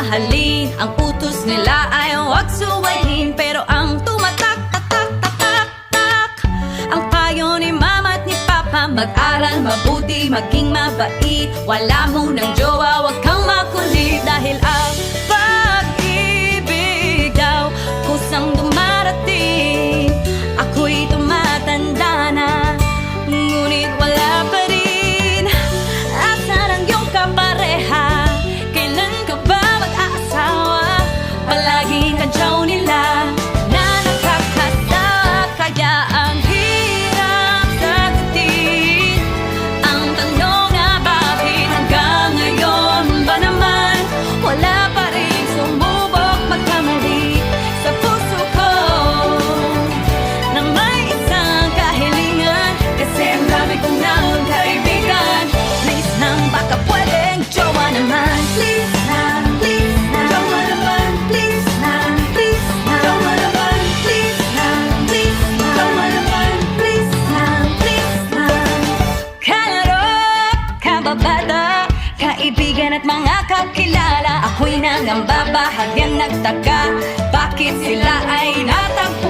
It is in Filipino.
mahalin. Ang utos nila ay huwag suwayin, pero ang tumatak-tak-tak-tak-tak ang payo ni mama at ni papa: mag-aral mabuti, maging mabait. Wala mo ng jowa, huwag kang makulit, dahil ang pag-ibig daw kusang dumarating. Ako'y tumatanda na, ngunit wala pa rin. Asan ang iyong kapareha? Kailan ka ba mag-aasawa? Palaging kadyaw nila na nakakasawa, kaya ang hirap sagutin ang tanong na bakit hanggang ngayon ba naman wala pa rin sumubok magkamali sa puso ko na may isang kahilingan. Kasi ang dami kong nang kaibigan. Please nang baka pwedeng jowa naman. Please na, jowa naman. Please na, jowa naman. Please na, jowa naman. Please na. Kalaro, kababata, kaibigan at mga kakilala, ako'y nangamba, bahagyang nagtaka bakit sila ay natagpo.